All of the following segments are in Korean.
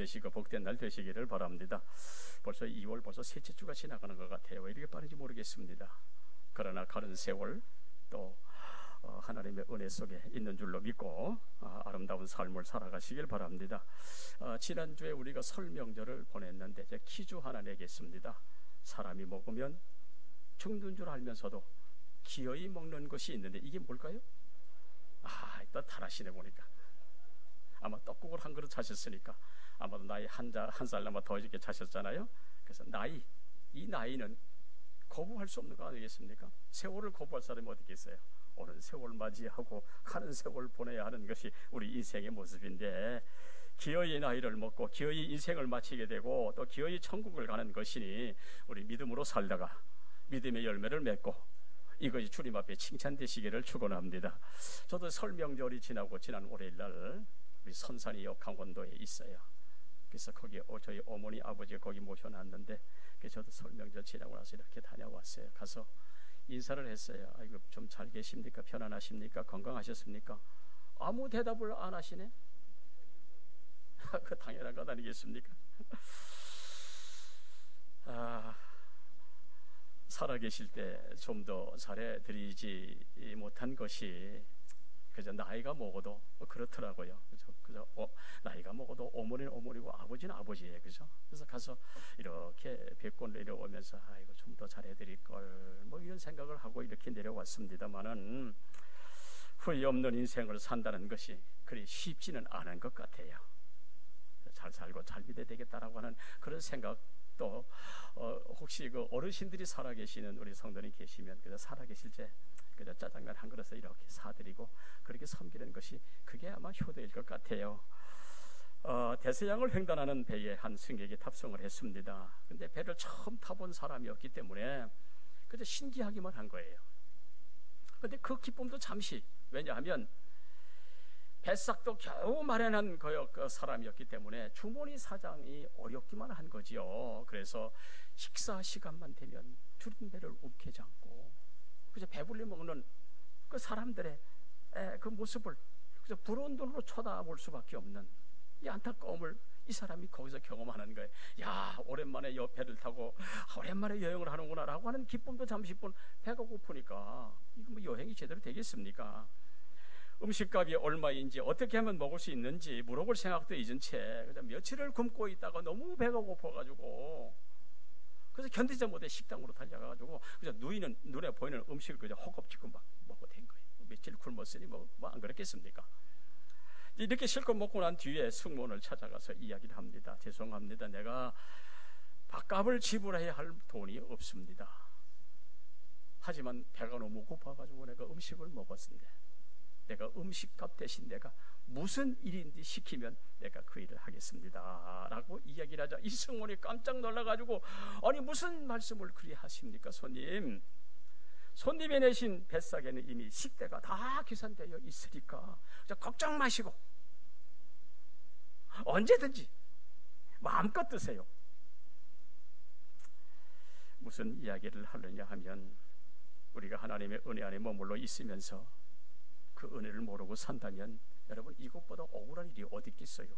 되시고 복된 날 되시기를 바랍니다. 벌써 2월 벌써 셋째 주가 지나가는 것 같아요. 왜 이렇게 빠른지 모르겠습니다. 그러나 가는 세월 또 하나님의 은혜 속에 있는 줄로 믿고 아름다운 삶을 살아가시길 바랍니다. 지난주에 우리가 설 명절을 보냈는데 제 퀴즈 하나 내겠습니다. 사람이 먹으면 죽는 줄 알면서도 기어이 먹는 것이 있는데 이게 뭘까요? 일단 잘하시네 보니까. 아마 떡국을 한 그릇 차셨으니까 아마도 나이 한 살 아마 더 이렇게 차셨잖아요. 그래서 이 나이는 거부할 수 없는 거 아니겠습니까? 세월을 거부할 사람이 어디 있겠어요? 오는 세월 맞이하고 가는 세월 보내야 하는 것이 우리 인생의 모습인데 기어이 나이를 먹고 기어이 인생을 마치게 되고 또 기어이 천국을 가는 것이니 우리 믿음으로 살다가 믿음의 열매를 맺고 이것이 주님 앞에 칭찬되시기를 축원합니다. 저도 설 명절이 지나고 지난 월요일날 우리 선산이역 강원도에 있어요. 그래서 거기 저희 어머니 아버지가 거기 모셔놨는데 저도 설 명절 지나고 나서 이렇게 다녀왔어요. 가서 인사를 했어요. 아이고 좀 잘 계십니까? 편안하십니까? 건강하셨습니까? 아무 대답을 안 하시네. 그 당연한 것 아니겠습니까? 살아계실 때 좀 더 잘해드리지 못한 것이 그저 나이가 먹어도 그렇더라고요. 그죠? 나이가 먹어도 어머니는 어머니고 아버지는 아버지예요. 그죠? 그래서 가서 이렇게 뵙고 내려오면서 아이고 좀 더 잘해드릴 걸 뭐 이런 생각을 하고 이렇게 내려왔습니다만은 후회 없는 인생을 산다는 것이 그리 쉽지는 않은 것 같아요. 잘 살고 잘 믿어야 되겠다라고 하는 그런 생각도 혹시 그 어르신들이 살아계시는 우리 성도님 계시면 그저 살아계실 때 그저 짜장면 한 그릇을 이렇게 사드리고 그렇게 섬기는 것이 그게 아마 효도일 것 같아요. 대서양을 횡단하는 배에 한 승객이 탑승을 했습니다. 근데 배를 처음 타본 사람이었기 때문에 그저 신기하기만 한 거예요. 근데 그 기쁨도 잠시, 왜냐하면 뱃삭도 겨우 마련한 그 사람이었기 때문에 주머니 사장이 어렵기만 한 거지요. 그래서 식사 시간만 되면 줄인 배를 움켜쥐지 않고 그저 배불리 먹는 그 사람들의 그 모습을 그저 부러운 눈으로 쳐다볼 수밖에 없는 이 안타까움을 이 사람이 거기서 경험하는 거예요. 야, 오랜만에 배를 타고 오랜만에 여행을 하는구나 라고 하는 기쁨도 잠시뿐. 배가 고프니까 이거 뭐 여행이 제대로 되겠습니까? 음식값이 얼마인지 어떻게 하면 먹을 수 있는지 물어볼 생각도 잊은 채 그냥 며칠을 굶고 있다가 너무 배가 고파가지고 그래서 견디지 못해 식당으로 달려가가지고 그냥 눈에 보이는 음식을 그냥 허겁지겁 막 먹고 된 거예요. 며칠 굶었으니 뭐 안 그렇겠습니까? 이렇게 실컷 먹고 난 뒤에 승무원을 찾아가서 이야기를 합니다. 죄송합니다. 내가 밥값을 지불해야 할 돈이 없습니다. 하지만 배가 너무 고파가지고 내가 음식을 먹었는데 내가 음식값 대신 내가 무슨 일인지 시키면 내가 그 일을 하겠습니다 라고 이야기를 하자 이 승무원이 깜짝 놀라가지고 아니 무슨 말씀을 그리 하십니까? 손님이 내신 뱃삭에는 이미 식대가 다 계산되어 있으니까 걱정 마시고 언제든지 마음껏 드세요. 무슨 이야기를 하느냐 하면 우리가 하나님의 은혜 안에 머물러 있으면서 그 은혜를 모르고 산다면 여러분 이것보다 억울한 일이 어디 있겠어요?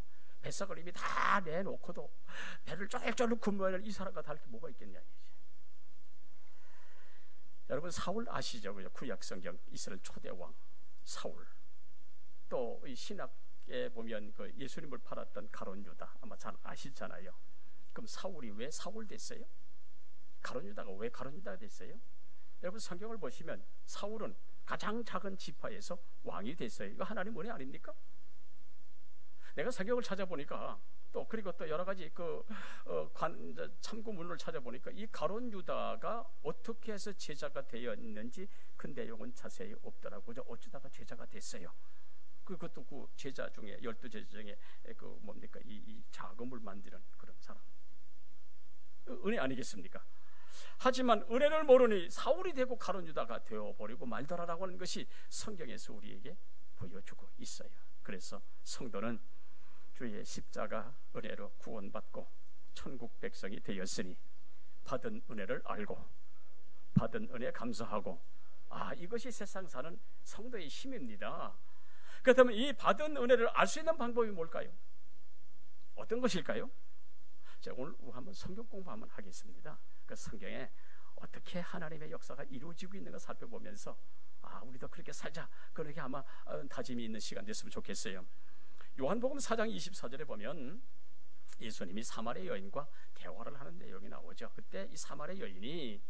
뱃삭을 이미 다 내놓고도 배를 쫄쫄 굶으면 이 사람과 다를 게 뭐가 있겠냐. 여러분 사울 아시죠? 구약성경 이스라엘 초대왕 사울, 또 이 신학에 보면 그 예수님을 팔았던 가룟 유다 아마 잘 아시잖아요. 그럼 사울이 왜 사울 됐어요? 가룟 유다가 왜 가룟 유다가 됐어요? 여러분 성경을 보시면 사울은 가장 작은 지파에서 왕이 됐어요. 이거 하나님 은혜 아닙니까? 내가 성경을 찾아보니까 그리고 또 여러 가지 참고문을 찾아보니까 이 가룟 유다가 어떻게 해서 제자가 되어 있는지 그 내용은 자세히 없더라고요. 어쩌다가 제자가 됐어요. 그것도 그 제자 중에 12제자 중에 이 자금을 만드는 그런 사람. 은혜 아니겠습니까? 하지만 은혜를 모르니 사울이 되고 가룟 유다가 되어버리고 말더라라고 하는 것이 성경에서 우리에게 보여주고 있어요. 그래서 성도는 주의 십자가 은혜로 구원받고 천국 백성이 되었으니 받은 은혜를 알고 받은 은혜 감사하고 이것이 세상 사는 성도의 힘입니다. 그렇다면 이 받은 은혜를 알 수 있는 방법이 뭘까요? 어떤 것일까요? 자, 오늘 한번 성경 공부 한번 하겠습니다. 그 성경에 어떻게 하나님의 역사가 이루어지고 있는 걸 살펴보면서 우리도 그렇게 살자, 그렇게 아마 다짐이 있는 시간 됐으면 좋겠어요. 요한복음 4장 24절에 보면 예수님이 사마리아 여인과 대화를 하는 내용이 나오죠. 그때 이 사마리아 여인이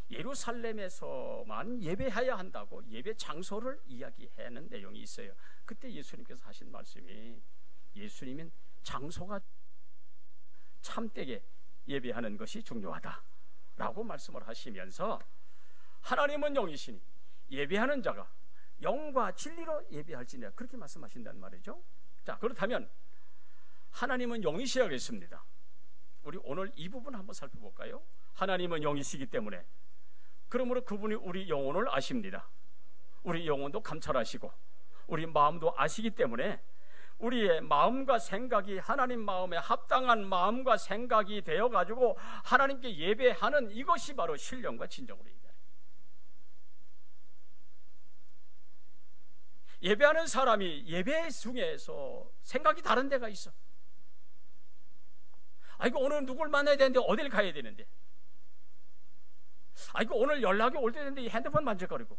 예루살렘에서만 예배해야 한다고 예배 장소를 이야기하는 내용이 있어요. 그때 예수님께서 하신 말씀이, 예수님은 장소가 참되게 예배하는 것이 중요하다라고 말씀을 하시면서, 하나님은 영이시니 예배하는 자가 영과 진리로 예배할지니라, 그렇게 말씀하신다는 말이죠. 자, 그렇다면 하나님은 영이셔야겠습니다. 우리 오늘 이 부분 한번 살펴볼까요? 하나님은 영이시기 때문에, 그러므로 그분이 우리 영혼을 아십니다. 우리 영혼도 감찰하시고 우리 마음도 아시기 때문에 우리의 마음과 생각이 하나님 마음에 합당한 마음과 생각이 되어가지고 하나님께 예배하는 이것이 바로 신령과 진정으로 예배하는, 예배하는 사람이 예배 중에서 생각이 다른 데가 있어. 아이고, 오늘 누굴 만나야 되는데 어딜 가야 되는데, 아이고, 오늘 연락이 올 때 되는데 핸드폰 만져거리고,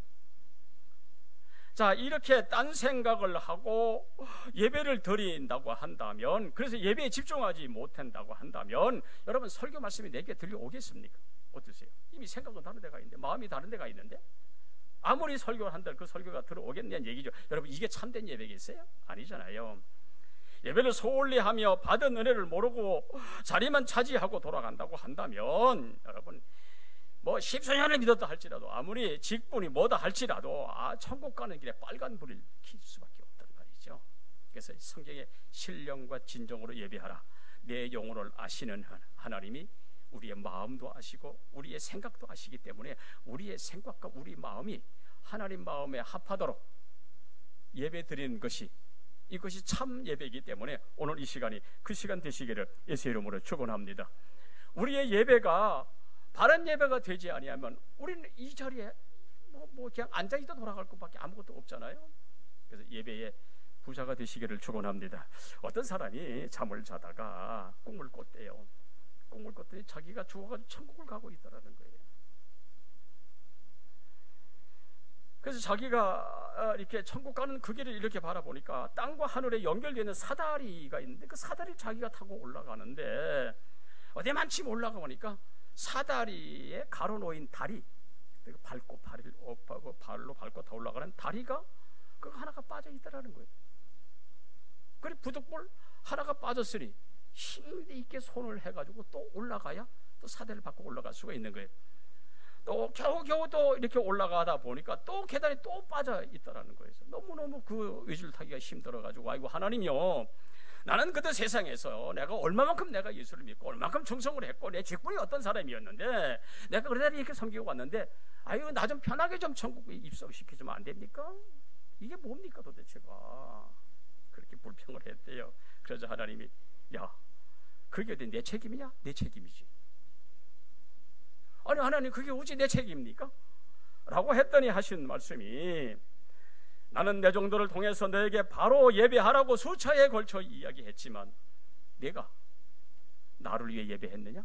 자, 이렇게 딴 생각을 하고 예배를 드린다고 한다면, 그래서 예배에 집중하지 못한다고 한다면, 여러분 설교 말씀이 내게 들려오겠습니까? 어떠세요? 이미 생각은 다른 데가 있는데, 마음이 다른 데가 있는데, 아무리 설교를 한들 그 설교가 들어오겠냐는 얘기죠. 여러분, 이게 참된 예배겠어요? 아니잖아요. 예배를 소홀히 하며 받은 은혜를 모르고 자리만 차지하고 돌아간다고 한다면, 여러분 뭐 십수년을 믿었다 할지라도, 아무리 직분이 뭐다 할지라도 천국 가는 길에 빨간 불을 킬 수밖에 없다는 말이죠. 그래서 성경에 신령과 진정으로 예배하라, 내 영혼을 아시는 하나님이 우리의 마음도 아시고 우리의 생각도 아시기 때문에 우리의 생각과 우리 마음이 하나님 마음에 합하도록 예배 드리는 것이, 이것이 참 예배이기 때문에 오늘 이 시간이 그 시간 되시기를 예수의 이름으로 축원합니다. 우리의 예배가 바른 예배가 되지 아니하면 우리는 이 자리에 뭐 그냥 앉아있다 돌아갈 것밖에 아무것도 없잖아요. 그래서 예배의 부자가 되시기를 축원합니다. 어떤 사람이 잠을 자다가 꿈을 꿨대요. 꿈을 꿨더니 자기가 죽어가지고 천국을 가고 있다라는 거예요. 그래서 자기가 이렇게 천국 가는 그 길을 이렇게 바라보니까 땅과 하늘에 연결되는 사다리가 있는데, 그 사다리를 자기가 타고 올라가는데 어디 만치 올라가보니까 사다리에 가로놓인 다리, 발로 밟고 다 올라가는 다리가 그거 하나가 빠져 있다라는 거예요. 그래 부득불 하나가 빠졌으니 힘있게 손을 해가지고 또 올라가야 또 사다리를 밟고 올라갈 수가 있는 거예요. 또 겨우겨우 또 이렇게 올라가다 보니까 또 계단이 또 빠져 있다라는 거예요. 너무너무 그 의지를 타기가 힘들어가지고, 아이고 하나님이요, 나는 그때 세상에서 내가 얼마만큼 내가 예수를 믿고 얼마만큼 충성을 했고 내 직분이 어떤 사람이었는데 내가 그러다 이렇게 섬기고 왔는데, 아이고 나 좀 편하게 좀 천국에 입성시켜주면 안 됩니까? 이게 뭡니까 도대체가? 그렇게 불평을 했대요. 그래서 하나님이, 야, 그게 내 책임이냐? 내 책임이지. 아니 하나님, 그게 어찌 내 책임입니까? 라고 했더니 하신 말씀이, 나는 내 정도를 통해서 너에게 바로 예배하라고 수차에 걸쳐 이야기했지만 내가 나를 위해 예배했느냐?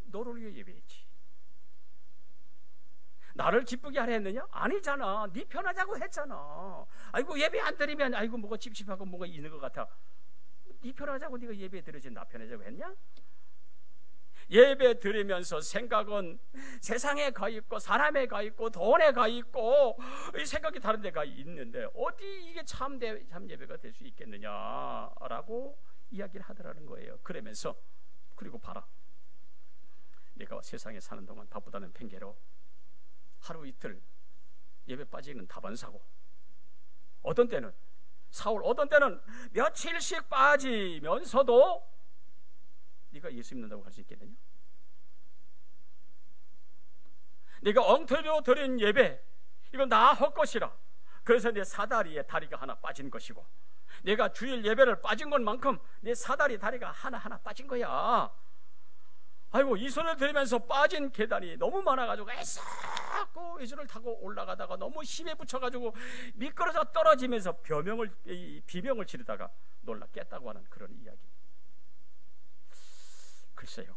너를 위해 예배했지. 나를 기쁘게 하려 했느냐? 아니잖아. 네 편하자고 했잖아. 아이고 예배 안 드리면 아이고 뭐가 찝찝하고 뭐가 있는 것 같아. 네 편하자고 네가 예배 드리지 나 편하자고 했냐? 예배 드리면서 생각은 세상에 가 있고 사람에 가 있고 돈에 가 있고 이 생각이 다른 데가 있는데 어디 이게 참 예배가 될 수 있겠느냐라고 이야기를 하더라는 거예요. 그러면서, 그리고 봐라, 내가 세상에 사는 동안 바쁘다는 핑계로 하루 이틀 예배 빠지는 다반사고, 어떤 때는 사흘, 어떤 때는 며칠씩 빠지면서도 네가 예수 믿는다고 할 수 있겠느냐? 네가 엉터리로 드린 예배, 이건 나 헛것이라. 그래서 내 사다리에 다리가 하나 빠진 것이고, 내가 주일 예배를 빠진 것만큼 내 사다리 다리가 하나하나 빠진 거야. 아이고 이 소리를 들으면서 빠진 계단이 너무 많아가지고 애써고 의주를 타고 올라가다가 너무 힘에 붙여가지고 미끄러져 떨어지면서 비명을 지르다가 놀라 깼다고 하는 그런 이야기. 글쎄요.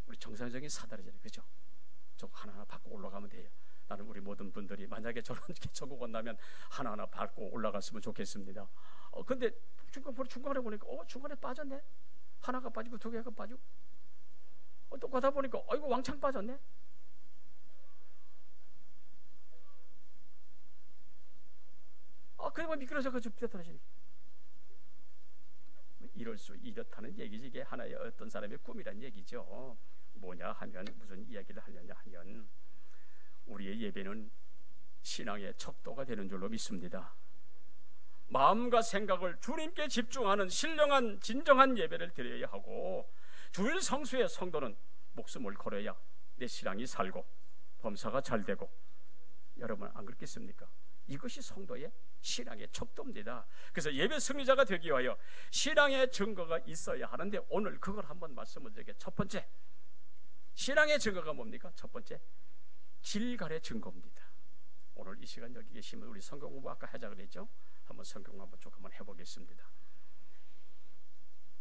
우리 정상적인 사다리잖아요, 그죠? 저거 하나하나 밟고 올라가면 돼요. 나는 우리 모든 분들이 만약에 저런 천국 온다면 하나하나 밟고 올라갔으면 좋겠습니다. 근데 중간에 보니까 중간에 빠졌네. 하나가 빠지고 두 개가 빠지고 또 가다 보니까 이거 왕창 빠졌네. 그래 미끄러져 가지고 뛰어떨어지네. 이렇다는 얘기지. 이게 하나의 어떤 사람의 꿈이란 얘기죠. 뭐냐 하면, 무슨 이야기를 하려냐 하면, 우리의 예배는 신앙의 척도가 되는 줄로 믿습니다. 마음과 생각을 주님께 집중하는 신령한 진정한 예배를 드려야 하고, 주일 성수의 성도는 목숨을 걸어야 내 신앙이 살고 범사가 잘 되고, 여러분 안 그렇겠습니까? 이것이 성도의 신앙의 척도입니다. 그래서 예배 승리자가 되기 위하여 신앙의 증거가 있어야 하는데, 오늘 그걸 한번 말씀을 드릴게요. 첫 번째, 신앙의 증거가 뭡니까? 첫 번째, 길갈의 증거입니다. 오늘 이 시간 여기 계시면 우리 성경 공부 아까 하자 그랬죠? 한번 성경 한번 쭉 한번 해보겠습니다.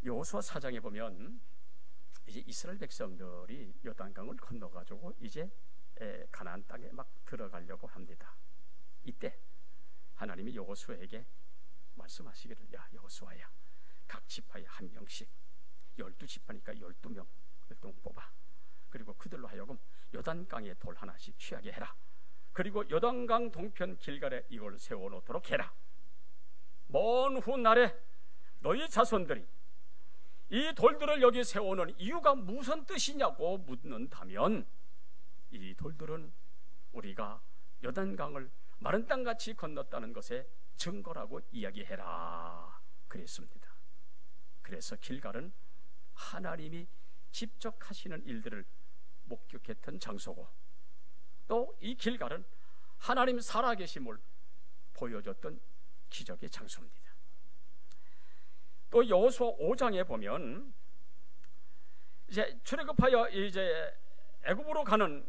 여호수아 4장에 보면 이제 이스라엘 백성들이 요단강을 건너가지고 이제 가나안 땅에 막 들어가려고 합니다. 이때 하나님이 여호수아에게 말씀하시기를, 야 여호수아야, 각 지파에 한 명씩, 12지파니까 12명 뽑아. 그리고 그들로 하여금 요단강에 돌 하나씩 취하게 해라. 그리고 요단강 동편 길갈에 이걸 세워놓도록 해라. 먼 훗날에 너희 자손들이 이 돌들을 여기 세우는 이유가 무슨 뜻이냐고 묻는다면, 이 돌들은 우리가 요단강을 마른 땅같이 건넜다는 것의 증거라고 이야기해라 그랬습니다. 그래서 길갈은 하나님이 직접 하시는 일들을 목격했던 장소고, 또 이 길갈은 하나님 살아계심을 보여줬던 기적의 장소입니다. 또 여호수아 5장에 보면 이제 출애굽하여 이제 애굽으로 가는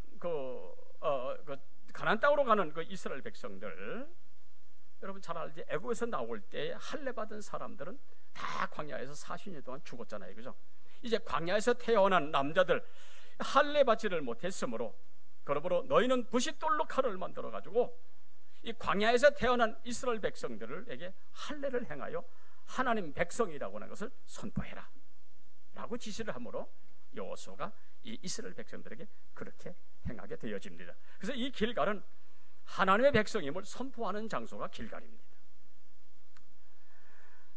가나안 땅으로 가는 그 이스라엘 백성들, 여러분 잘 알지? 애굽에서 나올 때 할례 받은 사람들은 다 광야에서 40년 동안 죽었잖아요, 그죠? 이제 광야에서 태어난 남자들 할례 받지를 못했으므로, 그러므로 너희는 부싯돌로 칼을 만들어 가지고 이 광야에서 태어난 이스라엘 백성들에게 할례를 행하여 하나님 백성이라고 하는 것을 선포해라 라고 지시를 하므로 여호수아가 이 이스라엘 백성들에게 그렇게 행하게 되어집니다. 그래서 이 길갈은 하나님의 백성임을 선포하는 장소가 길갈입니다.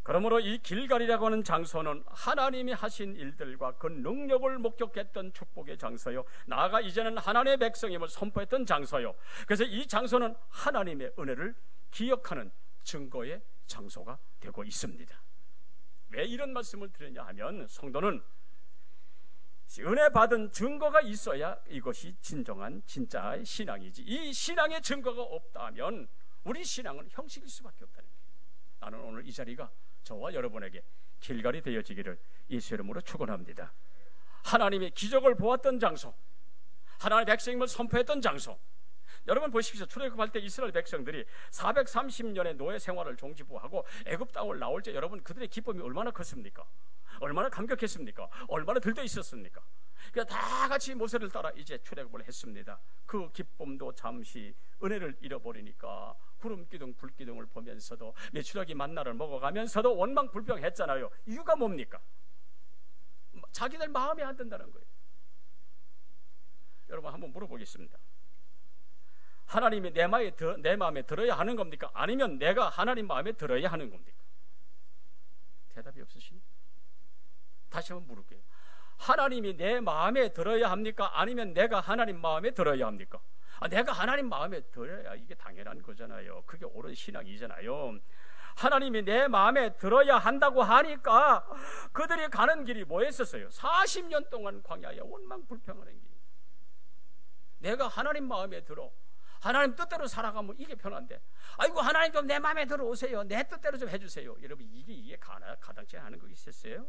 그러므로 이 길갈이라고 하는 장소는 하나님이 하신 일들과 그 능력을 목격했던 축복의 장소요, 나아가 이제는 하나님의 백성임을 선포했던 장소요, 그래서 이 장소는 하나님의 은혜를 기억하는 증거의 장소가 되고 있습니다. 왜 이런 말씀을 드리냐 하면, 성도는 은혜 받은 증거가 있어야 이것이 진정한 진짜의 신앙이지, 이 신앙의 증거가 없다면 우리 신앙은 형식일 수밖에 없다는 거예요. 나는 오늘 이 자리가 저와 여러분에게 길갈이 되어지기를 예수 이름으로 축원합니다. 하나님의 기적을 보았던 장소, 하나님의 백성임을 선포했던 장소. 여러분 보십시오. 출애굽할 때 이스라엘 백성들이 430년의 노예 생활을 종지부하고 애굽 땅을 나올 때 여러분 그들의 기쁨이 얼마나 컸습니까? 얼마나 감격했습니까? 얼마나 들떠 있었습니까? 그러니까 다 같이 모세를 따라 이제 출애굽을 했습니다. 그 기쁨도 잠시 은혜를 잃어버리니까 구름 기둥 불 기둥을 보면서도 메추라기 만나를 먹어가면서도 원망불평했잖아요. 이유가 뭡니까? 자기들 마음에 안 든다는 거예요. 여러분 한번 물어보겠습니다. 하나님이 내 마음에 들어야 하는 겁니까? 아니면 내가 하나님 마음에 들어야 하는 겁니까? 대답이 없으시니? 다시 한번 물을게요. 하나님이 내 마음에 들어야 합니까? 아니면 내가 하나님 마음에 들어야 합니까? 내가 하나님 마음에 들어야 이게 당연한 거잖아요. 그게 옳은 신앙이잖아요. 하나님이 내 마음에 들어야 한다고 하니까 그들이 가는 길이 뭐였었어요? 40년 동안 광야에 원망불평하는 길. 내가 하나님 마음에 들어, 하나님 뜻대로 살아가면 이게 편한데, 아이고 하나님 좀 내 마음에 들어오세요, 내 뜻대로 좀 해주세요. 여러분 이게 가당치 않은 거 있었어요?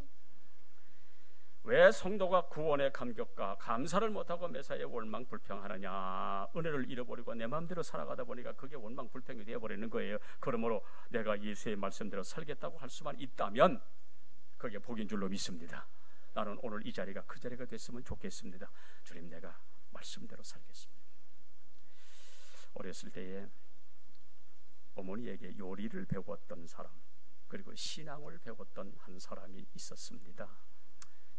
왜 성도가 구원의 감격과 감사를 못하고 매사에 원망 불평하느냐? 은혜를 잃어버리고 내 마음대로 살아가다 보니까 그게 원망 불평이 되어버리는 거예요. 그러므로 내가 예수의 말씀대로 살겠다고 할 수만 있다면 그게 복인 줄로 믿습니다. 나는 오늘 이 자리가 그 자리가 됐으면 좋겠습니다. 주님, 내가 말씀대로 살겠습니다. 어렸을 때에 어머니에게 요리를 배웠던 사람, 그리고 신앙을 배웠던 한 사람이 있었습니다.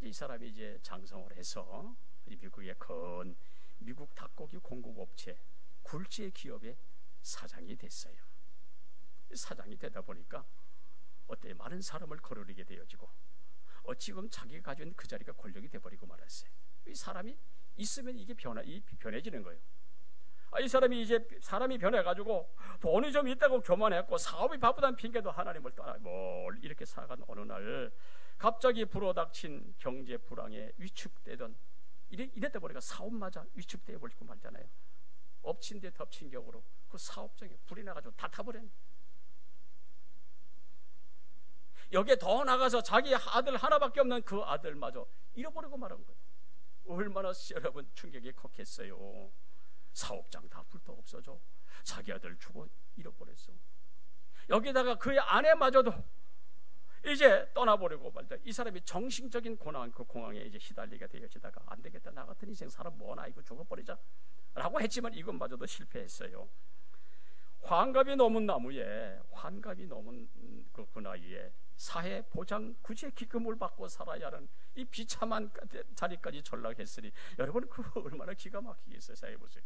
이 사람이 이제 장성을 해서 미국의 큰 미국 닭고기 공급업체 굴지의 기업의 사장이 됐어요. 사장이 되다 보니까 어때 많은 사람을 거느리게 되어지고 지금 자기가 가지고 있는 그 자리가 권력이 돼버리고 말았어요. 이 사람이 있으면 이게 변해지는 거예요. 이 사람이 이제 사람이 변해가지고 돈이 좀 있다고 교만했고 사업이 바쁘다는 핑계도 하나님을 떠나 뭘 이렇게 살아간 어느 날 갑자기 불어닥친 경제 불황에 위축되던 이랬다 보니까 사업마저 위축되어 버리고 말잖아요. 엎친 데 덮친 격으로 그 사업장에 불이 나가지고 다 타버렸네. 여기에 더 나가서 자기 아들 하나밖에 없는 그 아들마저 잃어버리고 말한 거예요. 얼마나 여러분 충격이 컸겠어요. 사업장 다 불도 없어져. 자기 아들 죽어 잃어버렸어. 여기다가 그의 아내마저도 이제 떠나버리고 말자. 이 사람이 정신적인 고난, 그 공황에 이제 시달리게 되어지다가 안 되겠다, 나 같은 인생 사람 뭐나 이거 죽어버리자 라고 했지만 이것마저도 실패했어요. 환갑이 넘은 나무에 환갑이 넘은 그 나이에 사회 보장 구제 기금을 받고 살아야 하는 이 비참한 자리까지 전락했으니 여러분 그거 얼마나 기가 막히겠어요. 생각해보세요.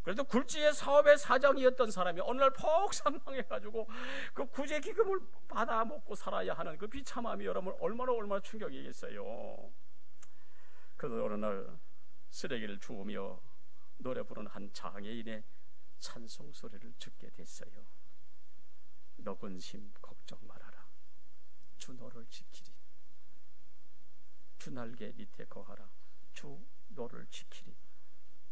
그래도 굴지의 사업의 사장이었던 사람이 어느 날 폭삭망해가지고 그 구제 기금을 받아 먹고 살아야 하는 그 비참함이 여러분 얼마나 충격이겠어요. 그래서 어느 날 쓰레기를 주우며 노래 부르는 한 장애인의 찬송 소리를 듣게 됐어요. 너 근심 걱정 말아라. 주 너를 지키리. 주 날개 밑에 거하라. 주 너를 지키리.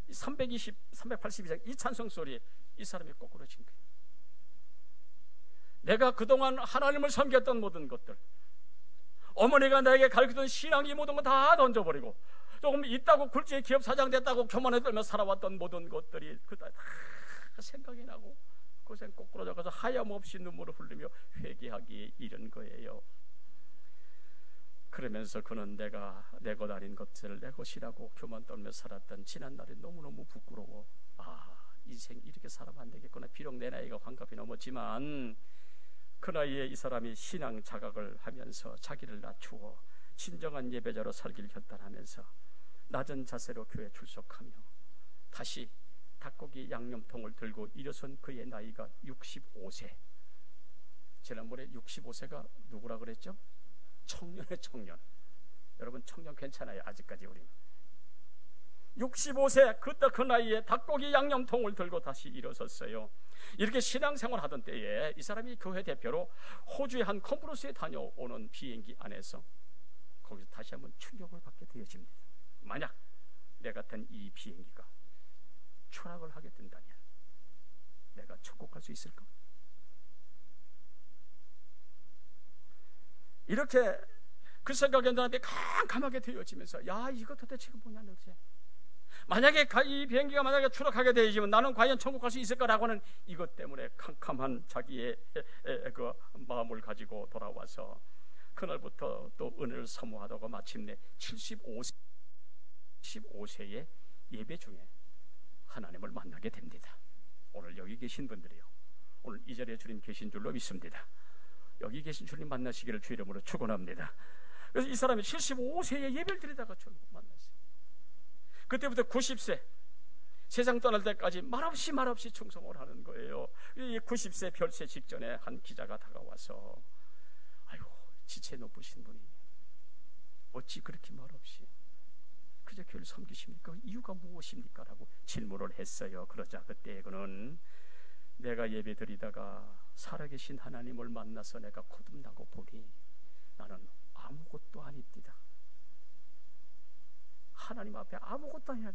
382장 이 찬송 소리에 이 사람이 꼬꾸라진 거예요. 내가 그동안 하나님을 섬겼던 모든 것들, 어머니가 나에게 가르쳐준 신앙이 모든 거 다 던져버리고 조금 있다고 굴지의 기업 사장 됐다고 교만에 떨며 살아왔던 모든 것들이 다 생각이 나고 고생 꼬꾸라져가서 하염없이 눈물을 흘리며 회개하기에 이른 거예요. 그러면서 그는 내가 내 것 아닌 것을 내 것이라고 교만 떨며 살았던 지난 날이 너무너무 부끄러워. 인생 이렇게 살아면 안 되겠구나. 비록 내 나이가 환갑이 넘었지만 그 나이에 이 사람이 신앙 자각을 하면서 자기를 낮추어 진정한 예배자로 살기를 결단하면서 낮은 자세로 교회에 출석하며 다시 닭고기 양념통을 들고 일어선 그의 나이가 65세. 지난번에 65세가 누구라 그랬죠? 청년의 청년. 여러분 청년 괜찮아요. 아직까지 우리는 65세 그때 그 나이에 닭고기 양념통을 들고 다시 일어섰어요. 이렇게 신앙생활 하던 때에 이 사람이 교회 대표로 호주의 한 컨퍼런스에 다녀오는 비행기 안에서 거기서 다시 한번 충격을 받게 되어집니다. 만약 내 같은 이 비행기가 추락을 하게 된다면 내가 천국 갈 수 있을까? 이렇게 그 생각에 나한테 캄캄하게 되어지면서 야 이거 도대체 뭐냐 도대체. 만약에 이 비행기가 만약에 추락하게 되어지면 나는 과연 천국 갈 수 있을까라고 하는 이것 때문에 캄캄한 자기의 그 마음을 가지고 돌아와서 그날부터 또 은혜를 사모하다가 마침내 75세의 예배 중에 하나님을 만나게 됩니다. 오늘 여기 계신 분들이요, 오늘 이 자리에 주님 계신 줄로 믿습니다. 여기 계신 주님 만나시기를 주 이름으로 축원합니다. 그래서 이 사람이 75세에 예배를 드리다가 주님 만났어요. 그때부터 90세 세상 떠날 때까지 말없이 충성을 하는 거예요. 이 90세 별세 직전에 한 기자가 다가와서 아이고 지체 높으신 분이 어찌 그렇게 말없이 그저 교회를 섬기십니까? 이유가 무엇입니까? 라고 질문을 했어요. 그러자 그때 그는 내가 예배 드리다가 살아계신 하나님을 만나서 내가 거듭나고 보니 나는 아무것도 아닙니다. 하나님 앞에 아무것도 아니야.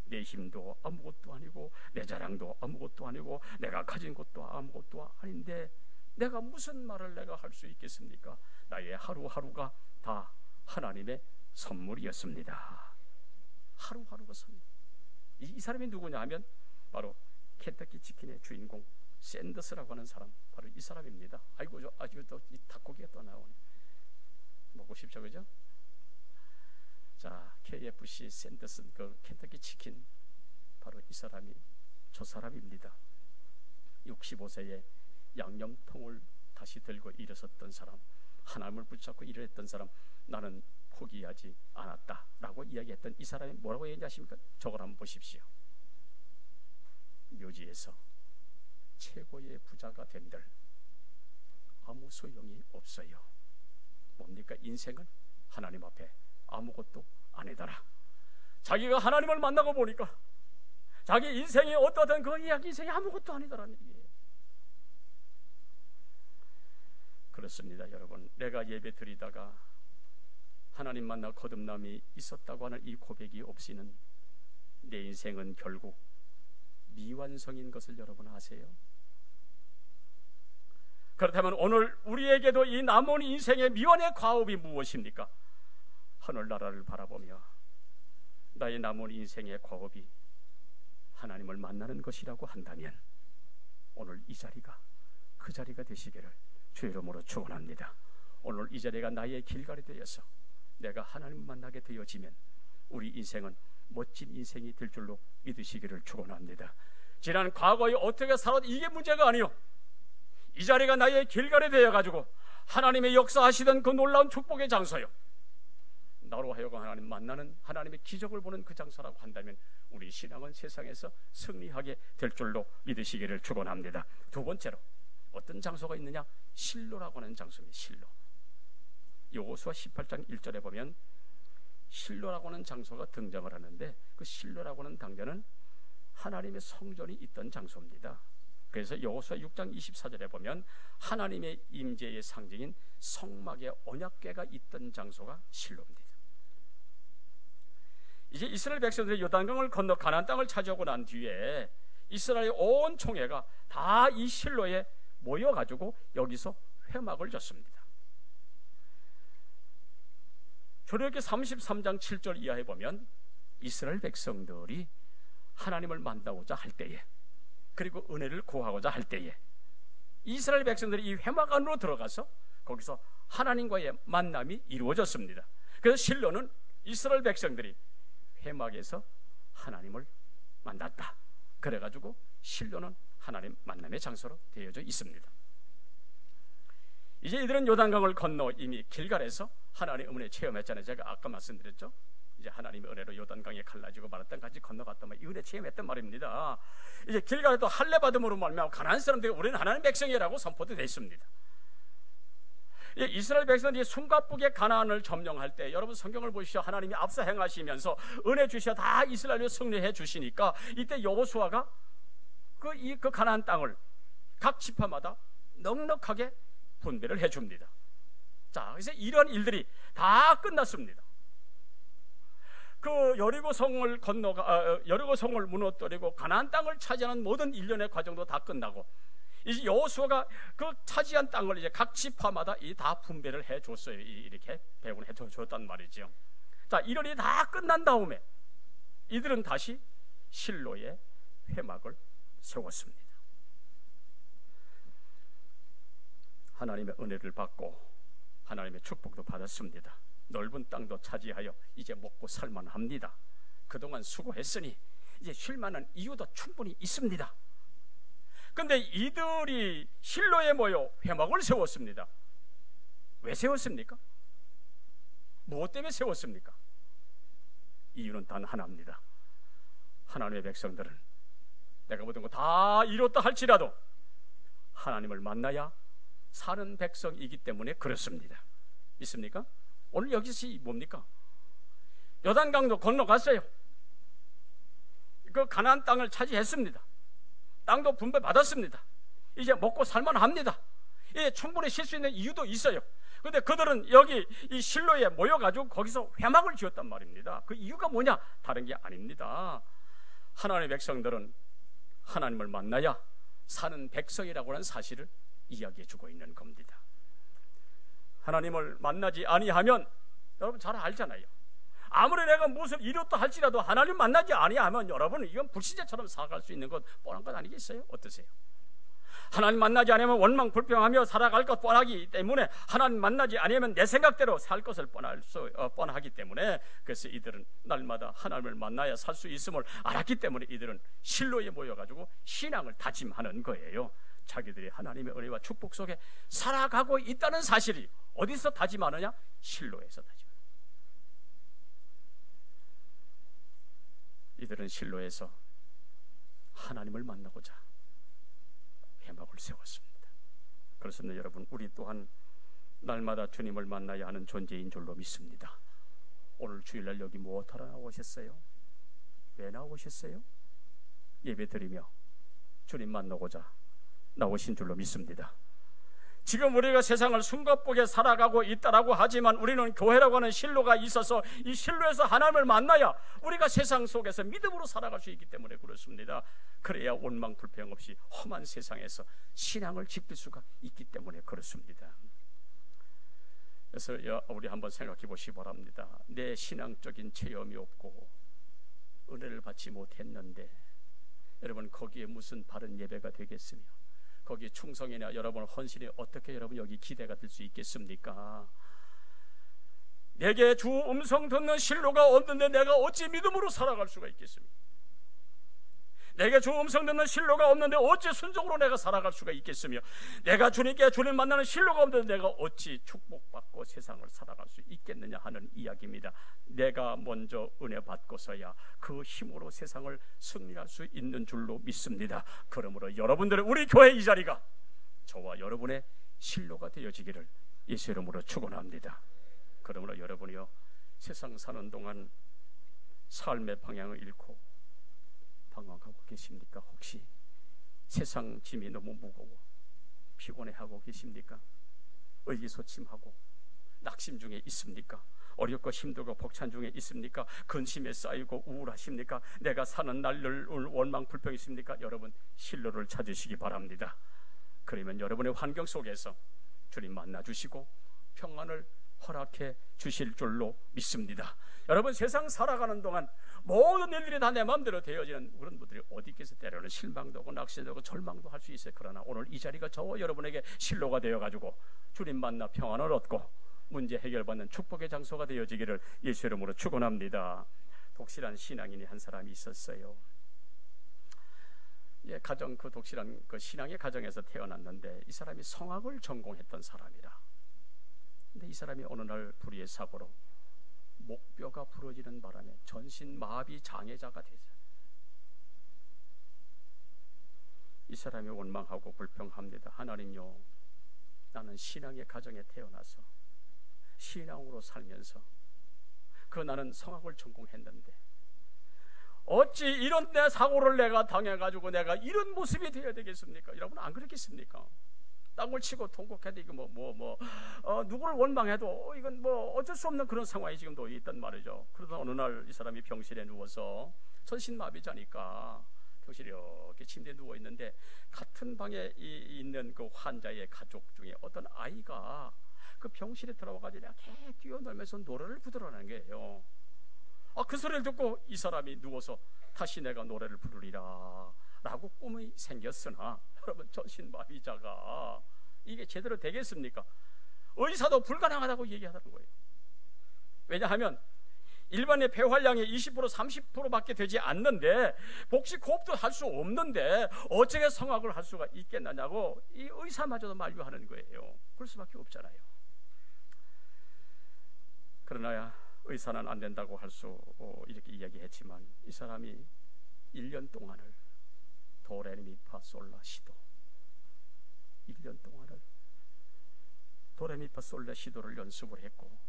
내 힘도 아무것도 아니고 내 자랑도 아무것도 아니고 내가 가진 것도 아무것도 아닌데 내가 무슨 말을 내가 할 수 있겠습니까? 나의 하루하루가 다 하나님의 선물이었습니다. 하루하루가 선물. 이 사람이 누구냐 하면 바로 켄터키 치킨의 주인공 샌더스라고 하는 사람, 바로 이 사람입니다. 아이고, 또 이 닭고기가 또 나오네. 먹고 싶죠, 그죠? 자, KFC 샌더스, 그 켄터키 치킨, 바로 이 사람이 저 사람입니다. 65세에 양념통을 다시 들고 일어섰던 사람, 하나님을 붙잡고 일을 했던 사람, 나는 포기하지 않았다라고 이야기했던 이 사람이 뭐라고 얘기하십니까? 저걸 한번 보십시오. 묘지에서 최고의 부자가 된들 아무 소용이 없어요. 뭡니까? 인생은 하나님 앞에 아무것도 아니더라. 자기가 하나님을 만나고 보니까 자기 인생이 어떠든 그 이야기 인생이 아무것도 아니더라는 얘기예요. 그렇습니다, 여러분. 내가 예배 드리다가 하나님 만나 거듭남이 있었다고 하는 이 고백이 없이는 내 인생은 결국 미완성인 것을 여러분 아세요? 그렇다면 오늘 우리에게도 이 남은 인생의 미완의 과업이 무엇입니까? 하늘나라를 바라보며 나의 남은 인생의 과업이 하나님을 만나는 것이라고 한다면 오늘 이 자리가 그 자리가 되시기를 주의 이름으로 축원합니다. 오늘 이 자리가 나의 길갈이 되어서 내가 하나님을 만나게 되어지면 우리 인생은 멋진 인생이 될 줄로 믿으시기를 축원합니다. 지난 과거에 어떻게 살아도 이게 문제가 아니요, 이 자리가 나의 길갈이 되어가지고 하나님의 역사하시던 그 놀라운 축복의 장소요, 나로 하여금 하나님 만나는, 하나님의 기적을 보는 그 장소라고 한다면 우리 신앙은 세상에서 승리하게 될 줄로 믿으시기를 축원합니다. 두 번째로 어떤 장소가 있느냐? 실로라고 하는 장소입니다. 실로. 여호수아 18장 1절에 보면 실로라고 하는 장소가 등장을 하는데, 그 실로라고 하는 당대는 하나님의 성전이 있던 장소입니다. 그래서 여호수아 6장 24절에 보면 하나님의 임재의 상징인 성막의 언약궤가 있던 장소가 실로입니다. 이제 이스라엘 백성들이 요단강을 건너 가나안 땅을 차지하고 난 뒤에 이스라엘 온 총회가 다 이 실로에 모여가지고 여기서 회막을 졌습니다. 출애굽기 33장 7절 이하에 보면 이스라엘 백성들이 하나님을 만나고자 할 때에, 그리고 은혜를 구하고자 할 때에 이스라엘 백성들이 이 회막 안으로 들어가서 거기서 하나님과의 만남이 이루어졌습니다. 그래서 실로는 이스라엘 백성들이 회막에서 하나님을 만났다. 그래가지고 실로는 하나님 만남의 장소로 되어져 있습니다. 이제 이들은 요단강을 건너 이미 길갈에서 하나님의 은혜 체험했잖아요. 제가 아까 말씀드렸죠. 이제 하나님의 은혜로 요단강에 갈라지고 마른 땅까지 건너갔단 말이에요. 이 은혜 체험했단 말입니다. 이제 길갈에 또 할례 받음으로 말미암아 가나안 사람들이 우리는 하나님 백성이라고 선포되어 있습니다. 이스라엘 백성들이 숨가쁘게 가나안을 점령할 때, 여러분 성경을 보시죠. 하나님이 앞서 행하시면서 은혜 주셔 다 이스라엘을 승리해 주시니까 이때 여호수아가 그 가나안 땅을 각 지파마다 넉넉하게 분배를 해줍니다. 자, 그래서 이런 일들이 다 끝났습니다. 그 여리고성을 여리고성을 무너뜨리고 가나안 땅을 차지하는 모든 일련의 과정도 다 끝나고, 이제 여호수아가 그 차지한 땅을 이제 각 지파마다 다 분배를 해줬어요. 이렇게 배분을 해줬단 말이죠. 자, 이런 일이 다 끝난 다음에 이들은 다시 실로에 회막을 세웠습니다. 하나님의 은혜를 받고 하나님의 축복도 받았습니다. 넓은 땅도 차지하여 이제 먹고 살만합니다. 그동안 수고했으니 이제 쉴 만한 이유도 충분히 있습니다. 근데 이들이 실로에 모여 회막을 세웠습니다. 왜 세웠습니까? 무엇 때문에 세웠습니까? 이유는 단 하나입니다. 하나님의 백성들은 내가 모든 거 다 이뤘다 할지라도 하나님을 만나야 사는 백성이기 때문에 그렇습니다. 믿습니까? 오늘 여기서 뭡니까? 요단강도 건너갔어요. 그 가나안 땅을 차지했습니다. 땅도 분배받았습니다. 이제 먹고 살만합니다. 예, 충분히 쉴 수 있는 이유도 있어요. 그런데 그들은 여기 이 실로에 모여가지고 거기서 회막을 지었단 말입니다. 그 이유가 뭐냐? 다른 게 아닙니다. 하나님의 백성들은 하나님을 만나야 사는 백성이라고 하는 사실을 이야기해 주고 있는 겁니다. 하나님을 만나지 아니하면 여러분 잘 알잖아요. 아무리 내가 무슨 이렇다 할지라도 하나님 만나지 아니하면 여러분은 이건 불신자처럼 살아갈 수 있는 것 뻔한 것 아니겠어요? 어떠세요? 하나님 만나지 않으면 원망 불평하며 살아갈 것 뻔하기 때문에, 하나님 만나지 않으면 내 생각대로 살 것을 뻔하기 때문에, 그래서 이들은 날마다 하나님을 만나야 살 수 있음을 알았기 때문에 이들은 실로에 모여가지고 신앙을 다짐하는 거예요. 자기들이 하나님의 은혜와 축복 속에 살아가고 있다는 사실이 어디서 다짐하느냐? 실로에서 다짐합니다. 이들은 실로에서 하나님을 만나고자 회막을 세웠습니다. 그렇습니다. 여러분, 우리 또한 날마다 주님을 만나야 하는 존재인 줄로 믿습니다. 오늘 주일날 여기 무엇하러 나오셨어요? 왜 나오셨어요? 예배드리며 주님 만나고자 나오신 줄로 믿습니다. 지금 우리가 세상을 숨가쁘게 살아가고 있다라고 하지만 우리는 교회라고 하는 실로가 있어서 이 실로에서 하나님을 만나야 우리가 세상 속에서 믿음으로 살아갈 수 있기 때문에 그렇습니다. 그래야 원망 불평 없이 험한 세상에서 신앙을 지킬 수가 있기 때문에 그렇습니다. 그래서 우리 한번 생각해 보시기 바랍니다. 내 신앙적인 체험이 없고 은혜를 받지 못했는데 여러분 거기에 무슨 바른 예배가 되겠으며 거기 충성이나 여러분 헌신이 어떻게 여러분 여기 기대가 될 수 있겠습니까? 내게 주 음성 듣는 실로가 없는데 내가 어찌 믿음으로 살아갈 수가 있겠습니까? 내게 주 음성 듣는 실로가 없는데 어찌 순종으로 내가 살아갈 수가 있겠으며, 내가 주님께 주님 만나는 실로가 없는데 내가 어찌 축복받고 세상을 살아갈 수 있겠느냐 하는 이야기입니다. 내가 먼저 은혜 받고서야 그 힘으로 세상을 승리할 수 있는 줄로 믿습니다. 그러므로 여러분들의 우리 교회 이 자리가 저와 여러분의 실로가 되어지기를 예수 이름으로 축원합니다. 그러므로 여러분이요, 세상 사는 동안 삶의 방향을 잃고 방황하고 계십니까? 혹시 세상 짐이 너무 무거워 피곤해하고 계십니까? 의기소침하고 낙심 중에 있습니까? 어렵고 힘들고 벅찬 중에 있습니까? 근심에 쌓이고 우울하십니까? 내가 사는 날을 원망 불평이 있습니까? 여러분 실로를 찾으시기 바랍니다. 그러면 여러분의 환경 속에서 주님 만나주시고 평안을 허락해 주실 줄로 믿습니다. 여러분 세상 살아가는 동안 모든 일들이 다 내 마음대로 되어지는 그런 분들이 어디 있겠어요? 때로는 실망도 하고 낙심도 하고 절망도 할 수 있어요. 그러나 오늘 이 자리가 저와 여러분에게 실로가 되어가지고 주님 만나 평안을 얻고 문제 해결받는 축복의 장소가 되어지기를 예수 이름으로 축원합니다. 독실한 신앙인이 한 사람이 있었어요. 가정 그 독실한 그 신앙의 가정에서 태어났는데 이 사람이 성악을 전공했던 사람이라. 근데 이 사람이 어느 날 불의의 사고로 목뼈가 부러지는 바람에 전신 마비 장애자가 되죠. 이 사람이 원망하고 불평합니다. 하나님요, 나는 신앙의 가정에 태어나서 신앙으로 살면서 나는 성악을 전공했는데 어찌 이런 내 사고를 내가 당해가지고 내가 이런 모습이 되어야 되겠습니까? 여러분 안 그렇겠습니까? 땅을 치고 통곡해도 이거 누구를 원망해도 이건 어쩔 수 없는 그런 상황이 지금도 있단 말이죠. 그러다 어느 날 이 사람이 병실에 누워서 전신마비자니까 병실에 이렇게 침대에 누워 있는데 같은 방에 있는 그 환자의 가족 중에 어떤 아이가 그 병실에 들어와가지고 이렇게 뛰어놀면서 노래를 부르라는 거예요. 그 소리를 듣고 이 사람이 누워서 다시 내가 노래를 부르리라 라고 꿈이 생겼으나 여러분 전신마비자가 이게 제대로 되겠습니까? 의사도 불가능하다고 얘기하다는 거예요. 왜냐하면 일반의 폐활량이 20% 30%밖에 되지 않는데 복식 호흡도 할 수 없는데 어떻게 성악을 할 수가 있겠느냐고 이 의사마저도 만류하는 거예요. 그럴 수밖에 없잖아요. 그러나 의사는 안 된다고 할 수 이렇게 이야기했지만 이 사람이 1년 동안을 도레미파솔라 시도 1년 동안을 도레미파솔라 시도를 연습을 했고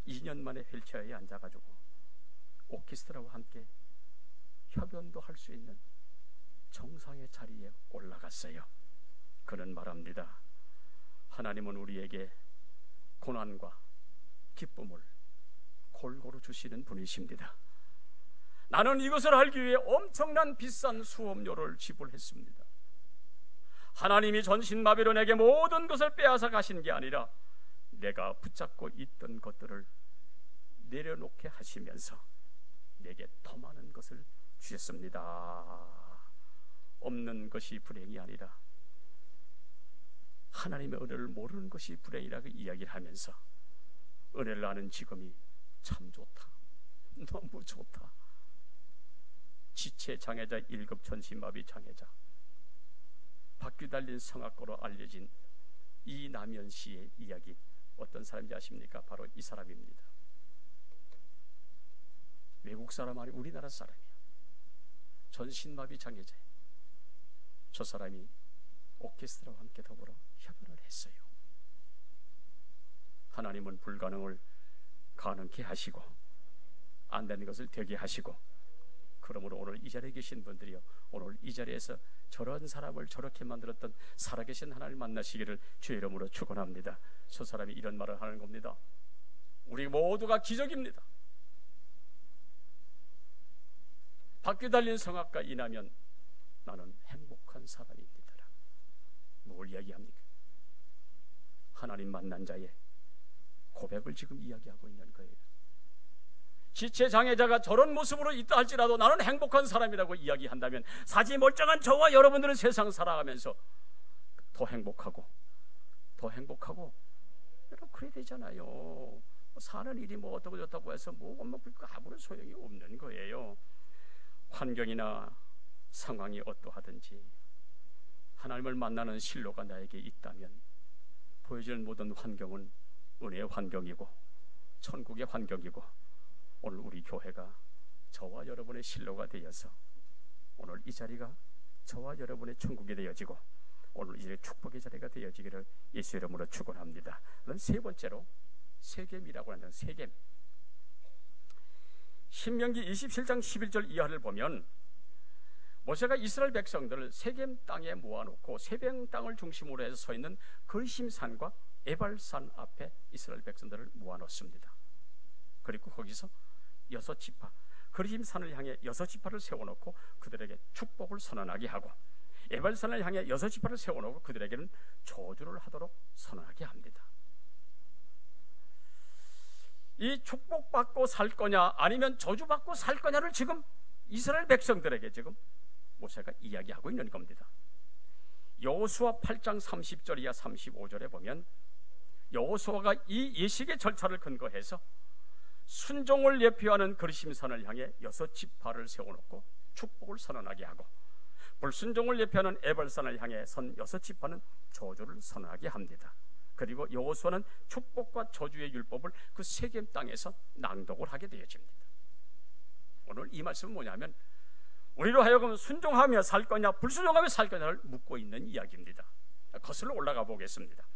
2년 만에 휠체어에 앉아가지고 오케스트라와 함께 협연도 할 수 있는 정상의 자리에 올라갔어요. 그는 말합니다. 하나님은 우리에게 고난과 기쁨을 골고루 주시는 분이십니다. 나는 이것을 알기 위해 엄청난 비싼 수업료를 지불했습니다. 하나님이 전신마비로 내게 모든 것을 빼앗아 가신 게 아니라 내가 붙잡고 있던 것들을 내려놓게 하시면서 내게 더 많은 것을 주셨습니다. 없는 것이 불행이 아니라 하나님의 은혜를 모르는 것이 불행이라고 이야기를 하면서 은혜를 아는 지금이 참 좋다, 너무 좋다. 지체 장애자, 1급 전신마비 장애자, 바퀴 달린 성악가로 알려진 이남현 씨의 이야기, 어떤 사람인지 아십니까? 바로 이 사람입니다. 외국 사람 아니 우리나라 사람이에요. 전신마비 장애자예요. 저 사람이 오케스트라와 함께 더불어 협연을 했어요. 하나님은 불가능을 가능케 하시고 안 되는 것을 되게 하시고, 그러므로 오늘 이 자리에 계신 분들이요, 오늘 이 자리에서 저런 사람을 저렇게 만들었던 살아계신 하나님을 만나시기를 주의 이름으로 축원합니다. 저 사람이 이런 말을 하는 겁니다. 우리 모두가 기적입니다. 바퀴 달린 성악가 이남현, 나는 행복한 사람입니다. 뭘 이야기합니까? 하나님 만난 자의 고백을 지금 이야기하고 있는 거예요. 지체 장애자가 저런 모습으로 있다 할지라도 나는 행복한 사람이라고 이야기한다면, 사지 멀쩡한 저와 여러분들은 세상 살아가면서 더 행복하고 더 행복하고, 여러분 그래야 되잖아요. 사는 일이 뭐 어떻고 저렇다고 해서 뭐 아무런 소용이 없는 거예요. 환경이나 상황이 어떠하든지 하나님을 만나는 신로가 나에게 있다면 보여지는 모든 환경은 은혜의 환경이고 천국의 환경이고, 오늘 우리 교회가 저와 여러분의 신로가 되어서 오늘 이 자리가 저와 여러분의 천국이 되어지고 오늘 이 자리 축복의 자리가 되어지기를 예수 이름으로 축원합니다. 그럼 세 번째로 세겜이라고 하는 세겜. 신명기 27장 11절 이하를 보면 모세가 이스라엘 백성들을 세겜 땅에 모아놓고 세겜 땅을 중심으로 해서 서 있는 거리심산과 에발산 앞에 이스라엘 백성들을 모아놓습니다. 그리고 거기서 6지파, 거리심산을 향해 6지파를 세워놓고 그들에게 축복을 선언하게 하고, 에발산을 향해 6지파를 세워놓고 그들에게는 저주를 하도록 선언하게 합니다. 이 축복받고 살 거냐 아니면 저주받고 살 거냐를 지금 이스라엘 백성들에게 지금 모세가 이야기하고 있는 겁니다. 여호수아 8장 30절 이하 35절에 보면 여호수아가 이 예식의 절차를 근거해서 순종을 예표하는 거리심산을 향해 6지파를 세워놓고 축복을 선언하게 하고, 불순종을 예표하는 에발산을 향해 선 6지파는 저주를 선언하게 합니다. 그리고 여호수아는 축복과 저주의 율법을 그 세겜 땅에서 낭독을 하게 되어집니다. 오늘 이 말씀은 뭐냐면 우리로 하여금 순종하며 살 거냐 불순종하며 살 거냐를 묻고 있는 이야기입니다. 거슬러 올라가 보겠습니다.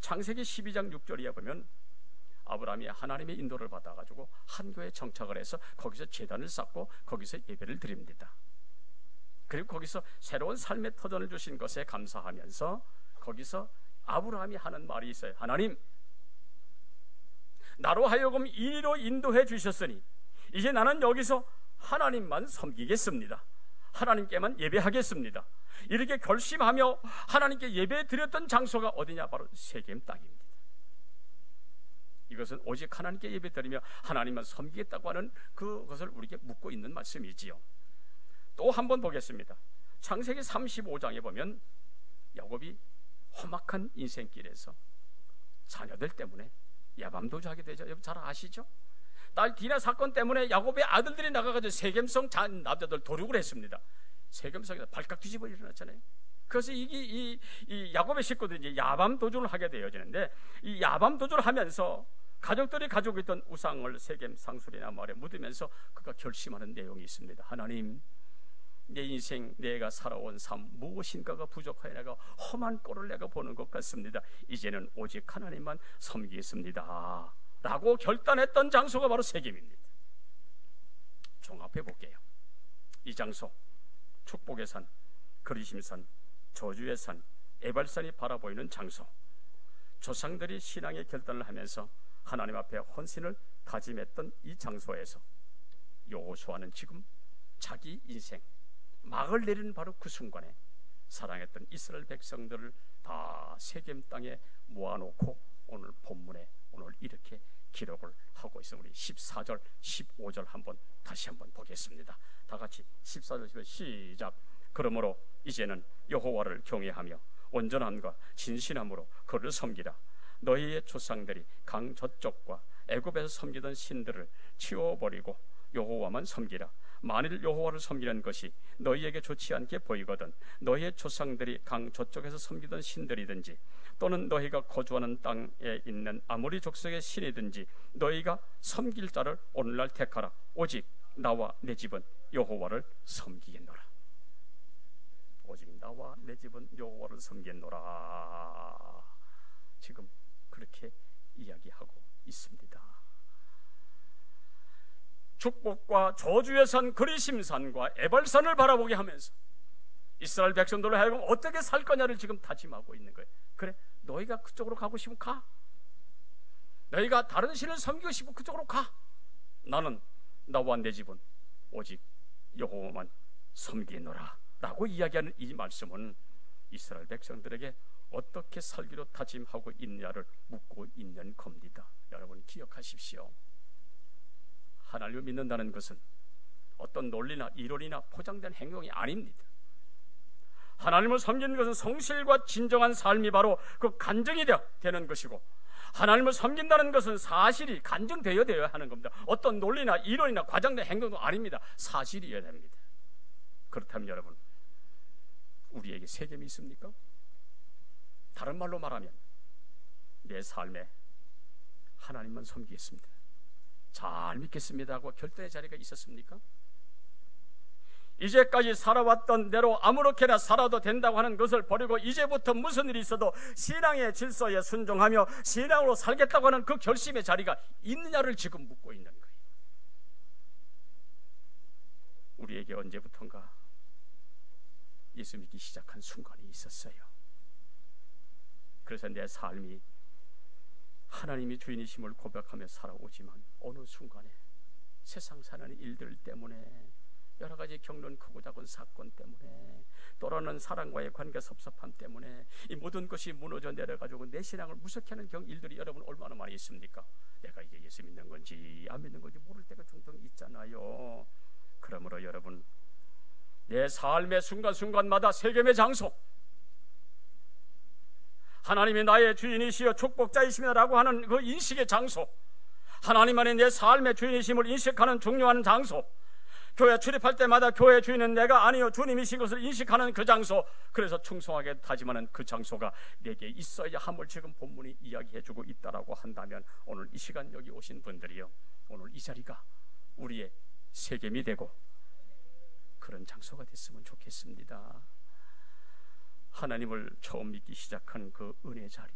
창세기 12장 6절에 보면 아브라함이 하나님의 인도를 받아가지고 한 교회에 정착을 해서 거기서 제단을 쌓고 거기서 예배를 드립니다. 그리고 거기서 새로운 삶의 터전을 주신 것에 감사하면서 거기서 아브라함이 하는 말이 있어요. 하나님, 나로 하여금 이리로 인도해 주셨으니 이제 나는 여기서 하나님만 섬기겠습니다. 하나님께만 예배하겠습니다. 이렇게 결심하며 하나님께 예배 드렸던 장소가 어디냐? 바로 세겜 땅입니다. 이것은 오직 하나님께 예배 드리며 하나님만 섬기겠다고 하는 그것을 우리에게 묻고 있는 말씀이지요. 또 한번 보겠습니다. 창세기 35장에 보면 야곱이 험악한 인생길에서 자녀들 때문에 야밤도주하게 되죠. 여러분 잘 아시죠? 딸 디나 사건 때문에 야곱의 아들들이 나가가지고 세겜성 남자들 도륙을 했습니다. 세겜성에서 발칵 뒤집어 일어났잖아요. 그래서 이 야곱의 식구들이 이제 야밤도주를 하게 되어지는데, 이 야밤도주를 하면서 가족들이 가지고 있던 우상을 세겜 상술이나 말에 묻으면서 그가 결심하는 내용이 있습니다. 하나님, 내 인생 내가 살아온 삶 무엇인가가 부족하여 내가 험한 꼴을 내가 보는 것 같습니다. 이제는 오직 하나님만 섬기겠습니다 라고 결단했던 장소가 바로 세겜입니다. 종합해 볼게요. 이 장소, 축복의 산, 그리심산, 저주의 산, 에발산이 바라보이는 장소, 조상들이 신앙의 결단을 하면서 하나님 앞에 헌신을 다짐했던 이 장소에서 여호수아는 지금 자기 인생 막을 내리는 바로 그 순간에 사랑했던 이스라엘 백성들을 다 세겜 땅에 모아놓고 오늘 본문에 오늘 이렇게 기록을 하고 있습니다. 우리 14절, 15절 다시 한번 보겠습니다. 다 같이 14절 15절 시작. 그러므로 이제는 여호와를 경외하며 온전함과 진실함으로 그를 섬기라. 너희의 조상들이 강 저쪽과 애굽에서 섬기던 신들을 치워버리고 여호와만 섬기라. 만일 여호와를 섬기는 것이 너희에게 좋지 않게 보이거든 너희의 조상들이 강 저쪽에서 섬기던 신들이든지 또는 너희가 거주하는 땅에 있는 아모리 족속의 신이든지 너희가 섬길 자를 오늘날 택하라. 오직 나와 내 집은 여호와를 섬기겠노라. 오직 나와 내 집은 여호와를 섬기겠노라. 지금 그렇게 이야기하고 있습니다. 축복과 저주의 산 그리심산과 에발산을 바라보게 하면서 이스라엘 백성들로 하여금 어떻게 살 거냐를 지금 다짐하고 있는 거예요. 그래, 너희가 그쪽으로 가고 싶으면 가. 너희가 다른 신을 섬기고 싶으면 그쪽으로 가. 나는 나와 내 집은 오직 여호와만 섬기노라 라고 이야기하는 이 말씀은 이스라엘 백성들에게 어떻게 살기로 다짐하고 있느냐를 묻고 있는 겁니다. 여러분 기억하십시오. 하나님을 믿는다는 것은 어떤 논리나 이론이나 포장된 행동이 아닙니다. 하나님을 섬기는 것은 성실과 진정한 삶이 바로 그 간증이 되는 것이고, 하나님을 섬긴다는 것은 사실이 간증되어야 하는 겁니다. 어떤 논리나 이론이나 과장된 행동도 아닙니다. 사실이어야 됩니다. 그렇다면 여러분, 우리에게 세겜이 있습니까? 다른 말로 말하면 내 삶에 하나님만 섬기겠습니다, 잘 믿겠습니다 하고 결단의 자리가 있었습니까? 이제까지 살아왔던 대로 아무렇게나 살아도 된다고 하는 것을 버리고 이제부터 무슨 일이 있어도 신앙의 질서에 순종하며 신앙으로 살겠다고 하는 그 결심의 자리가 있느냐를 지금 묻고 있는 거예요. 우리에게 언제부턴가 예수 믿기 시작한 순간이 있었어요. 그래서 내 삶이 하나님이 주인이심을 고백하며 살아오지만 어느 순간에 세상 사는 일들 때문에, 여러 가지 겪는 크고 작은 사건 때문에, 또는 사람과의 관계 섭섭함 때문에 이 모든 것이 무너져 내려가지고 내 신앙을 무섭게 하는 일들이 여러분 얼마나 많이 있습니까? 내가 이게 예수 믿는 건지 안 믿는 건지 모를 때가 종종 있잖아요. 그러므로 여러분, 내 삶의 순간순간마다 세겜의 장소, 하나님이 나의 주인이시여 축복자이시라고 하는 그 인식의 장소, 하나님만이 내 삶의 주인이심을 인식하는 중요한 장소, 교회 출입할 때마다 교회 주인은 내가 아니요 주님이신 것을 인식하는 그 장소, 그래서 충성하게 다짐하는 그 장소가 내게 있어야 함을 지금 본문이 이야기해주고 있다라고 한다면, 오늘 이 시간 여기 오신 분들이요, 오늘 이 자리가 우리의 세겜이 되고 그런 장소가 됐으면 좋겠습니다. 하나님을 처음 믿기 시작한 그 은혜 자리,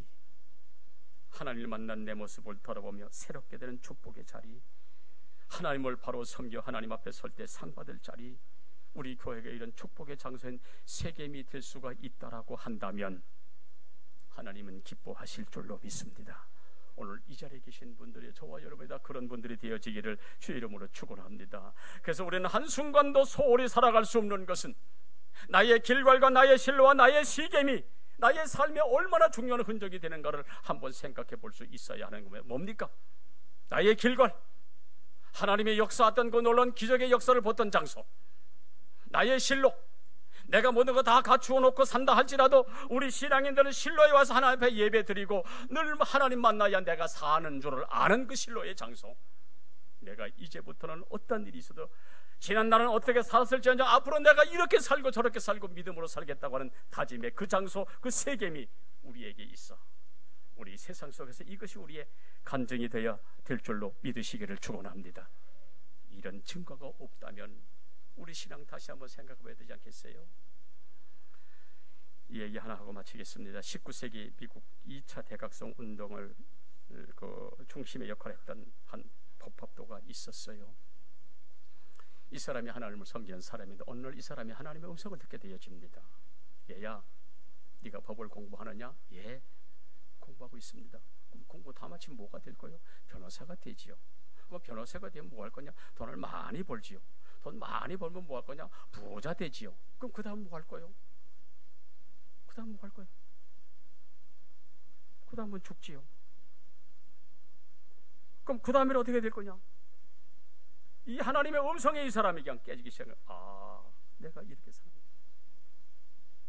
하나님을 만난 내 모습을 돌아보며 새롭게 되는 축복의 자리, 하나님을 바로 섬겨 하나님 앞에 설 때 상 받을 자리, 우리 교회가 이런 축복의 장소인 세겜이 될 수가 있다라고 한다면 하나님은 기뻐하실 줄로 믿습니다. 오늘 이 자리에 계신 분들이, 저와 여러분이 다 그런 분들이 되어지기를 주의 이름으로 축원합니다. 그래서 우리는 한순간도 소홀히 살아갈 수 없는 것은 나의 길갈과 나의 실로와 나의 시겜이 나의 삶에 얼마나 중요한 흔적이 되는가를 한번 생각해 볼 수 있어야 하는 겁니다. 뭡니까? 나의 길갈, 하나님의 역사했던 그 놀라운 기적의 역사를 보던 장소, 나의 실로, 내가 모든 거 다 갖추어 놓고 산다 할지라도 우리 신앙인들은 실로에 와서 하나님 앞에 예배 드리고 늘 하나님 만나야 내가 사는 줄을 아는 그 실로의 장소, 내가 이제부터는 어떤 일이 있어도 지난날은 어떻게 살았을지언정 앞으로 내가 이렇게 살고 저렇게 살고 믿음으로 살겠다고 하는 다짐의 그 장소, 그 세겜이 우리에게 있어 우리 세상 속에서 이것이 우리의 간증이 되어야 될 줄로 믿으시기를 축원합니다. 이런 증거가 없다면 우리 신앙 다시 한번 생각해봐야 되지 않겠어요? 이 얘기 하나 하고 마치겠습니다. 19세기 미국 2차 대각성 운동을 그 중심의 역할을 했던 한 포팝도가 있었어요. 이 사람이 하나님을 섬기는 사람인데 어느 날 이 사람이 하나님의 음성을 듣게 되어집니다. 얘야, 네가 법을 공부하느냐? 예, 공부하고 있습니다. 그럼 공부 다 마치면 뭐가 될 거요? 변호사가 되지요. 그럼 변호사가 되면 뭐 할 거냐? 돈을 많이 벌지요. 돈 많이 벌면 뭐 할 거냐? 부자 되지요. 그럼 그 다음 뭐 할 거요? 그 다음 뭐 할 거요? 그 다음은 죽지요. 그럼 그 다음에 어떻게 될 거냐? 이 하나님의 음성에 이 사람이 그냥 깨지기 시작해. 내가 이렇게 살았네.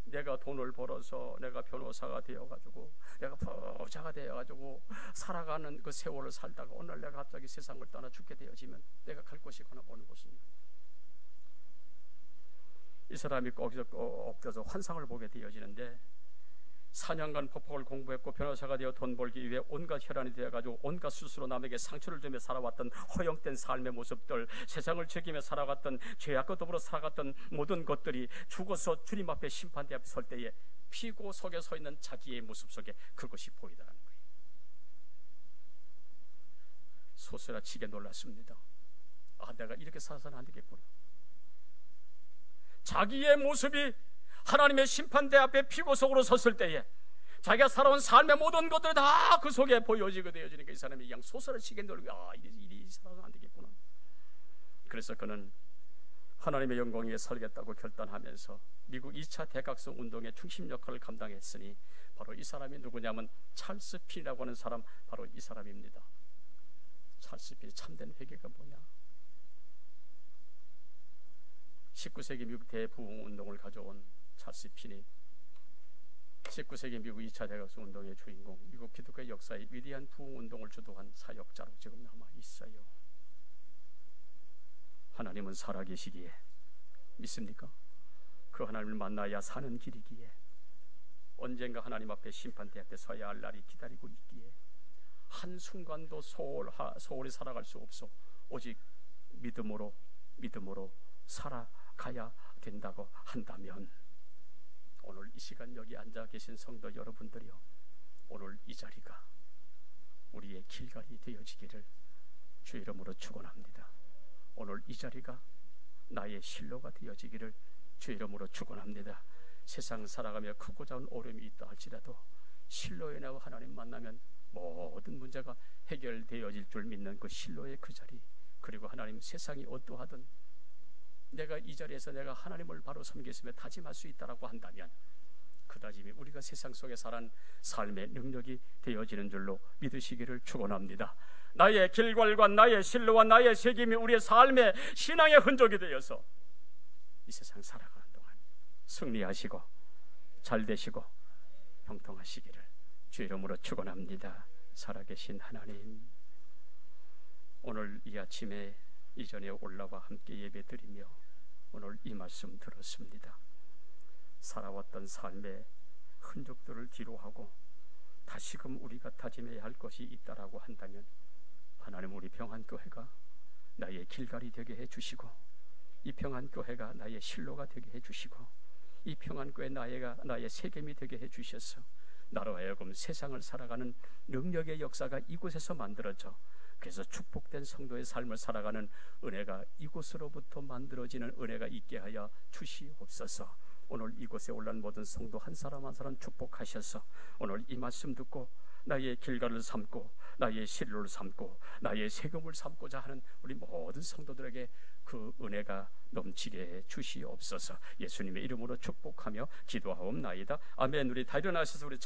내가 돈을 벌어서 내가 변호사가 되어가지고 내가 부자가 되어가지고 살아가는 그 세월을 살다가 오늘 내가 갑자기 세상을 떠나 죽게 되어지면 내가 갈 곳이거나 어느 곳이냐? 이 사람이 거기서 엎드려서 환상을 보게 되어지는데 4년간 법학을 공부했고 변호사가 되어 돈 벌기 위해 온갖 혈안이 되어가지고 온갖 수수로 남에게 상처를 주며 살아왔던 허영된 삶의 모습들, 세상을 즐기며 살아갔던 죄악과 더불어 살아갔던 모든 것들이 죽어서 주님 앞에 심판대 앞에 설 때에 피고 속에 서 있는 자기의 모습 속에 그것이 보이더라는 거예요. 소스라치게 놀랐습니다. 내가 이렇게 살아서는 안 되겠구나. 자기의 모습이 하나님의 심판대 앞에 피고 속으로 섰을 때에 자기가 살아온 삶의 모든 것들이 다 그 속에 보여지게 되어지니까 이 사람이 그냥 소설을 치게 놀고 이리 살아서는 안 되겠구나. 그래서 그는 하나님의 영광 위에 살겠다고 결단하면서 미국 2차 대각성 운동의 중심 역할을 감당했으니 바로 이 사람이 누구냐면 찰스 핀이라고 하는 사람, 바로 이 사람입니다. 찰스 핀, 참된 회개가 뭐냐? 19세기 미국 대부흥 운동을 가져온 찰스 핀이 19세기 미국 2차 대각성 운동의 주인공, 미국 기독교의 역사의 위대한 부흥 운동을 주도한 사역자로 지금 남아 있어요. 하나님은 살아계시기에 믿습니까? 그 하나님을 만나야 사는 길이기에 언젠가 하나님 앞에 심판대 앞에 서야 할 날이 기다리고 있기에 한순간도 소홀히 살아갈 수 없어 오직 믿음으로 살아가야 된다고 한다면 오늘 이 시간 여기 앉아 계신 성도 여러분들이요, 오늘 이 자리가 우리의 길갈이 되어지기를 주 이름으로 축원합니다. 오늘 이 자리가 나의 실로가 되어지기를 주 이름으로 축원합니다. 세상 살아가며 크고 작은 어려움이 있다 할지라도 실로에 나와 하나님 만나면 모든 문제가 해결되어질 줄 믿는 그 실로의 그 자리, 그리고 하나님 세상이 어떠하든 내가 이 자리에서 내가 하나님을 바로 섬기시며 다짐할 수 있다라고 한다면 그 다짐이 우리가 세상 속에 살아온 삶의 능력이 되어지는 줄로 믿으시기를 축원합니다. 나의 길갈과 나의 실로와 나의 책임이 우리의 삶의 신앙의 흔적이 되어서 이 세상 살아가는 동안 승리하시고 잘 되시고 형통하시기를 주 이름으로 축원합니다. 살아계신 하나님, 오늘 이 아침에 이전에 올라와 함께 예배드리며 오늘 이 말씀 들었습니다. 살아왔던 삶의 흔적들을 뒤로하고 다시금 우리가 다짐해야 할 것이 있다라고 한다면 하나님, 우리 평안교회가 나의 길갈이 되게 해주시고 이 평안교회가 나의 실로가 되게 해주시고 이 평안교회 나의 세겜이 되게 해주셔서 나로 하여금 세상을 살아가는 능력의 역사가 이곳에서 만들어져 그래서 축복된 성도의 삶을 살아가는 은혜가 이곳으로부터 만들어지는 은혜가 있게 하여 주시옵소서. 오늘 이곳에 올라온 모든 성도 한 사람 한 사람 축복하셔서 오늘 이 말씀 듣고 나의 길갈을 삼고 나의 실로를 삼고 나의 세금을 삼고자 하는 우리 모든 성도들에게 그 은혜가 넘치게 해 주시옵소서. 예수님의 이름으로 축복하며 기도하옵나이다. 아멘. 우리 다 일어나셔서 우리